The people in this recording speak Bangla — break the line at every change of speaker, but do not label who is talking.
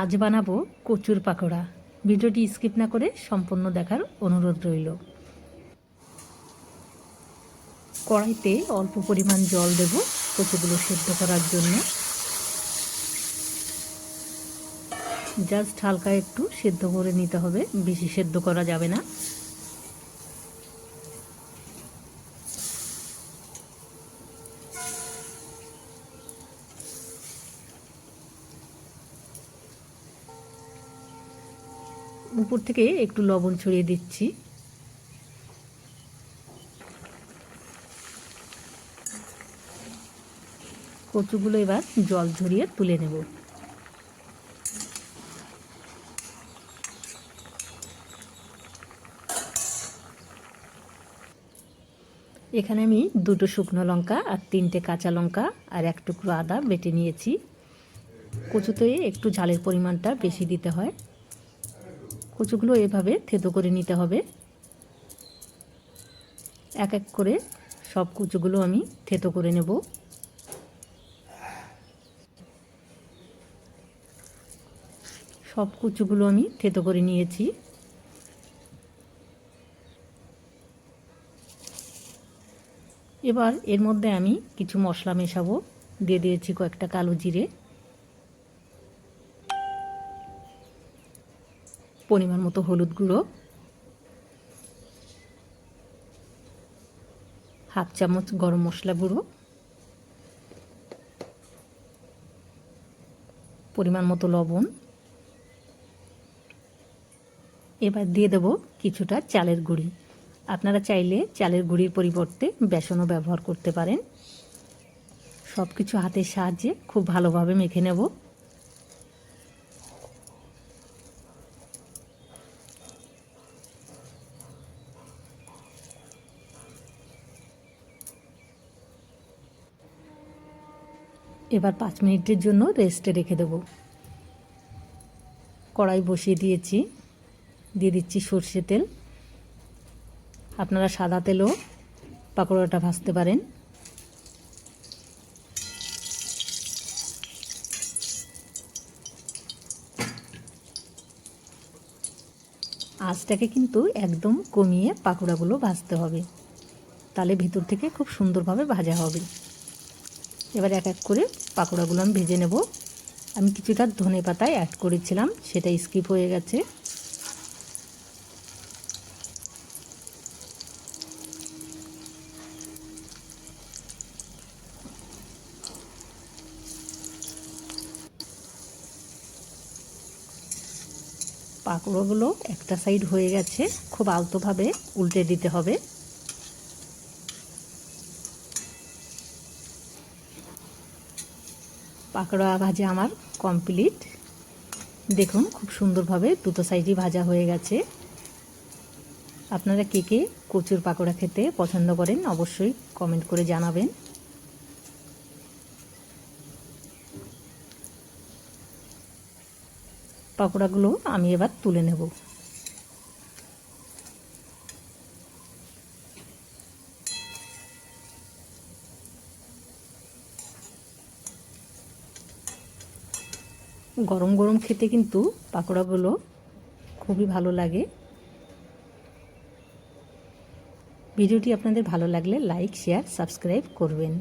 আজ বানাবো কচুর পাকোড়া। ভিডিওটি স্কিপ না করে সম্পূর্ণ দেখার অনুরোধ রইল। কড়াইতে অল্প পরিমাণ জল দেব কচুগুলো সেদ্ধ করার জন্য। জাস্ট হালকা একটু সেদ্ধ করে নিতে হবে, বেশি সেদ্ধ করা যাবে না। উপর থেকে একটু লবণ ছড়িয়ে দিচ্ছি। কচুগুলো এবার জল ঝরিয়ে তুলে নেব। এখানে আমি 2টো শুকনো লঙ্কা আর 3টে কাঁচা লঙ্কা আর 1 টুকরো আদা বেটে নিয়েছি। কচুতে একটু ঝালের পরিমাণটা বেশি দিতে হয়। কচুগুলো এভাবে থেতো করে নিতে হবে। এক এক করে সব কচুগুলো আমি থেতো করে নেব। সব কচুগুলো আমি থেতো করে নিয়েছি। এবার এর মধ্যে আমি কিছু মশলা মেশাবো। দিয়ে দিয়েছি কয়েকটা কালো জিরে, পরিমাণ মতো হলুদ গুঁড়ো, হাফ চামচ গরম মশলা গুঁড়ো, পরিমাণ মতো লবণ। এবার দিয়ে দেব কিছুটা চালের গুঁড়ি। আপনারা চাইলে চালের গুঁড়ির পরিবর্তে বেসনও ব্যবহার করতে পারেন। সব কিছু হাতের সাহায্যে খুব ভালোভাবে মেখে নেব। এবার 5 মিনিটের জন্য রেস্টে রেখে দেব। কড়াই বসিয়ে দিয়েছি, দিয়ে দিচ্ছি সর্ষে তেল। আপনারা সাদা তেলও পাকোড়াটা ভাজতে পারেন। আঁচটাকে কিন্তু একদম কমিয়ে পাকোড়াগুলো ভাজতে হবে, তাহলে ভিতর থেকে খুব সুন্দরভাবে ভাজা হবে। এবার এক এক করে পাকোড়াগুলো আমি ভেজে নেব। আমি কিছুটা ধনেপাতায় অ্যাড করেছিলাম, সেটা স্কিপ হয়ে গেছে। পাকোড়াগুলো একটা সাইড হয়ে গেছে, খুব আলতোভাবে উল্টে দিতে হবে। পাকোড়া ভাজা আমার কমপ্লিট। দেখুন খুব সুন্দরভাবে দুটো সাইডই ভাজা হয়ে গেছে। আপনারা কে কে কচুর পাকোড়া খেতে পছন্দ করেন অবশ্যই কমেন্ট করে জানাবেন। পাকোড়াগুলো আমি এবার তুলে নেব। গরম গরম খেতে কিন্তু পাকোড়াগুলো খুবই ভালো লাগে। ভিডিওটি আপনাদের ভালো লাগলে লাইক, শেয়ার, সাবস্ক্রাইব করবেন।